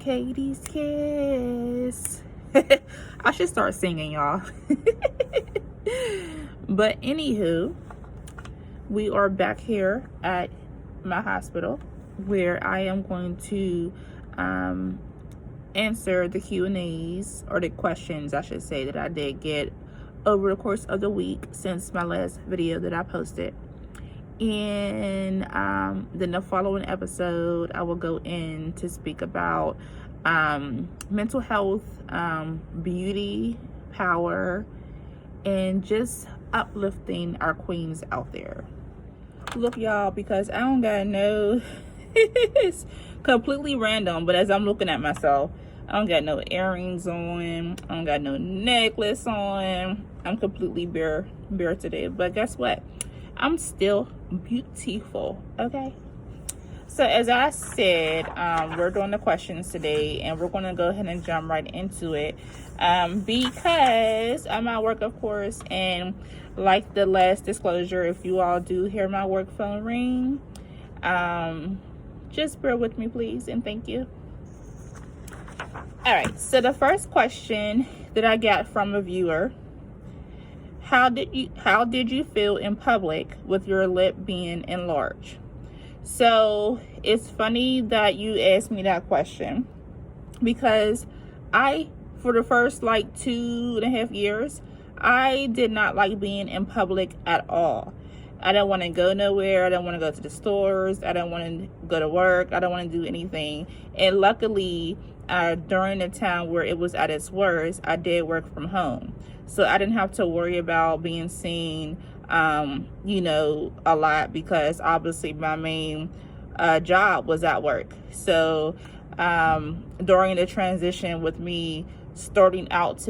Katie's Kiss. I should start singing, y'all. But anywho, we are back here at my hospital where I am going to answer the Q&As, or the questions I should say, that I did get over the course of the week since my last video that I posted. And then the following episode, I will go in to speak about mental health, beauty, power, and just uplifting our queens out there. Look, y'all, because I don't got no it's completely random, but as I'm looking at myself, I don't got no earrings on, I don't got no necklace on. I'm completely bare today, but guess what? I'm still beautiful, okay? So as I said, we're doing the questions today, and we're going to go ahead and jump right into it, because I'm at work, of course, and like the last disclosure, if you all do hear my work phone ring, just bear with me, please, and thank you. All right, so the first question that I got from a viewer: How did you feel in public with your lip being enlarged? So it's funny that you asked me that question, because for the first like 2.5 years, I did not like being in public at all. I didn't want to go nowhere. I didn't want to go to the stores. I didn't want to go to work. I didn't want to do anything. And luckily, during the time where it was at its worst, I did work from home. So I didn't have to worry about being seen, a lot, because obviously my main job was at work. So during the transition with me starting out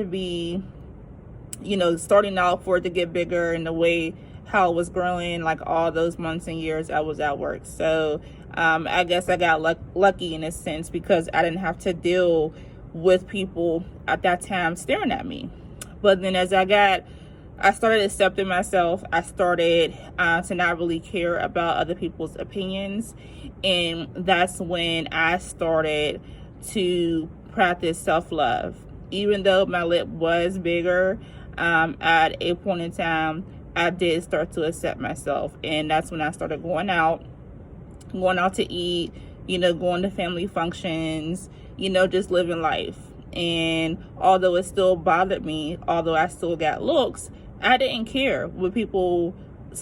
for it to get bigger, and the way how it was growing, like all those months and years I was at work. So I guess I got lucky in a sense, because I didn't have to deal with people at that time staring at me. But then as I started accepting myself, I started to not really care about other people's opinions. And that's when I started to practice self-love. Even though my lip was bigger, at a point in time, I did start to accept myself. And that's when I started going out to eat, going to family functions, just living life. And although it still bothered me, although I still got looks, I didn't care what people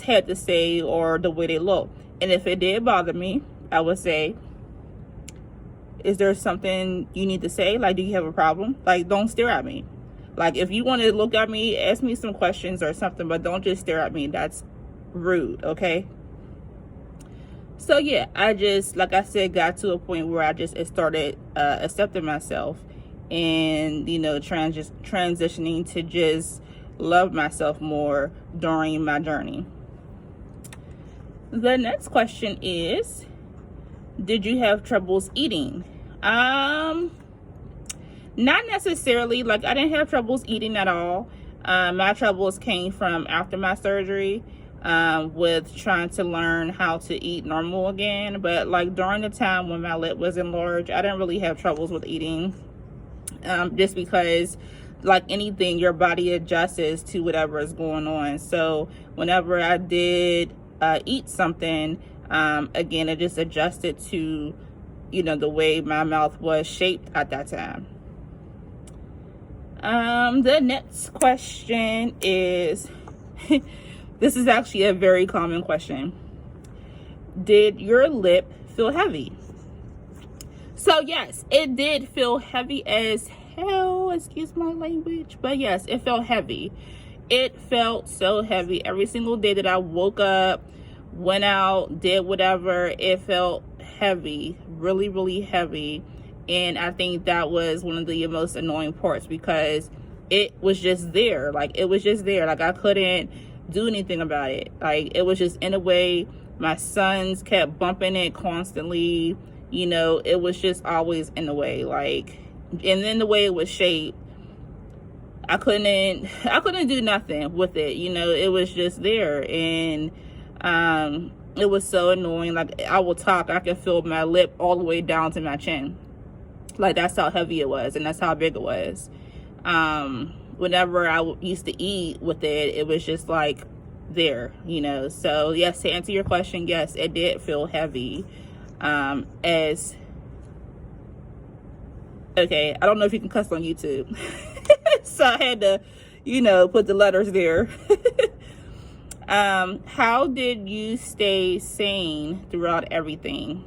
had to say or the way they look. And if it did bother me, I would say, is there something you need to say? Like, do you have a problem? Like, don't stare at me. Like, if you want to look at me, ask me some questions or something, but don't just stare at me. That's rude, okay? So yeah, I just, like I said, got to a point where I just started accepting myself, and transitioning to just love myself more during my journey. The next question is, did you have troubles eating? Not necessarily. Like, I didn't have troubles eating at all. My troubles came from after my surgery, with trying to learn how to eat normal again. But like during the time when my lip was enlarged, I didn't really have troubles with eating. Just because, like anything, your body adjusts to whatever is going on. So whenever I did eat something, again, it just adjusted to, the way my mouth was shaped at that time. The next question is, this is actually a very common question. Did your lip feel heavy? So yes, it did feel heavy as hell, excuse my language, but yes, it felt heavy. It felt so heavy. Every single day that I woke up, went out, did whatever, it felt heavy, really, really heavy. And I think that was one of the most annoying parts, because it was just there. Like, it was just there. Like, I couldn't do anything about it. Like, it was just in a way. My sons kept bumping it constantly. It was just always in the way. Like, and then the way it was shaped, I couldn't do nothing with it. It was just there. And it was so annoying. Like, I will talk, I can feel my lip all the way down to my chin. Like, that's how heavy it was, and that's how big it was. Whenever I used to eat with it, it was just like there, you know. So yes, to answer your question, yes, it did feel heavy. As okay, I don't know if you can cuss on YouTube. So I had to, you know, put the letters there. How did you stay sane throughout everything?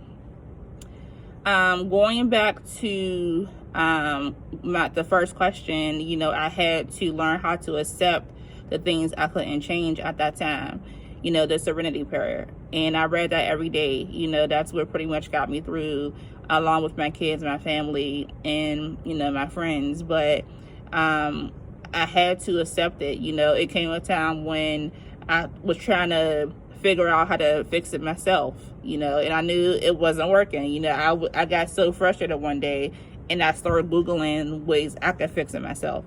Going back to the first question, you know, I had to learn how to accept the things I couldn't change at that time, you know, the serenity prayer. And I read that every day. You know, that's what pretty much got me through, along with my kids, my family, and, you know, my friends. But I had to accept it. You know, it came a time when I was trying to figure out how to fix it myself, you know, and I knew it wasn't working. You know, I got so frustrated one day, and I started Googling ways I could fix it myself,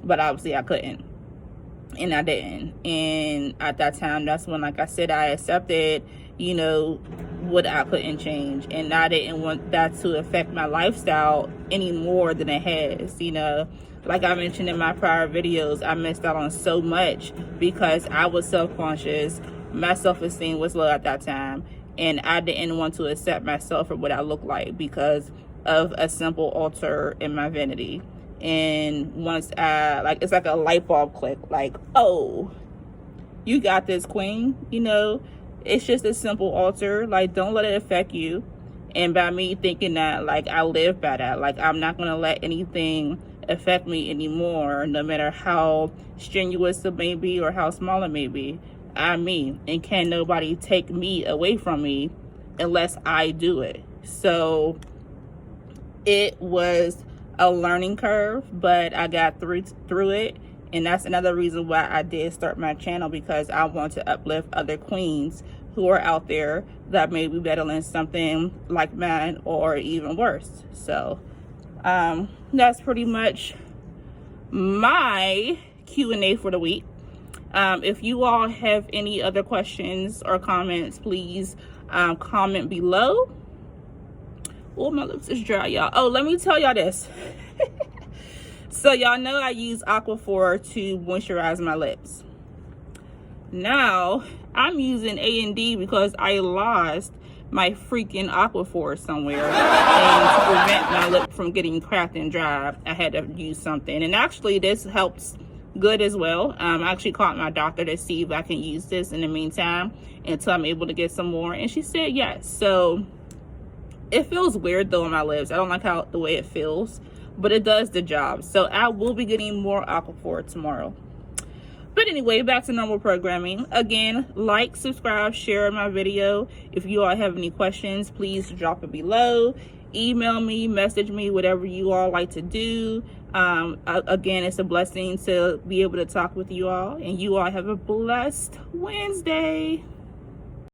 but obviously I couldn't, and I didn't. And at that time, that's when, like I said, I accepted, you know, what I couldn't change, and I didn't want that to affect my lifestyle any more than it has. You know, like I mentioned in my prior videos, I missed out on so much because I was self-conscious. My self-esteem was low at that time, and I didn't want to accept myself for what I look like because of a simple alter in my vanity. And once it's like a light bulb click, like, oh, you got this, queen. You know, it's just a simple alter. Like, don't let it affect you. And by me thinking that, like, I live by that, like, I'm not going to let anything affect me anymore, no matter how strenuous it may be or how small it may be. I'm me, and can nobody take me away from me unless I do it. So it was a learning curve, but I got through it. And that's another reason why I did start my channel, because I want to uplift other queens who are out there that may be battling something like mine or even worse. So that's pretty much my Q&A for the week. If you all have any other questions or comments, please comment below. Oh, my lips is dry, y'all. Oh, let me tell y'all this. So y'all know I use Aquaphor to moisturize my lips. Now I'm using A&D because I lost my freaking Aquaphor somewhere, and to prevent my lip from getting cracked and dry, I had to use something. And actually this helps good as well. I actually called my doctor to see if I can use this in the meantime until I'm able to get some more, and she said yes. So it feels weird though on my lips. I don't like the way it feels, but it does the job. So I will be getting more Aquaphor tomorrow. But anyway, back to normal programming. Again, like, subscribe, share my video. If you all have any questions, please drop it below. Email me, message me, whatever you all like to do. Again, it's a blessing to be able to talk with you all, and you all have a blessed Wednesday.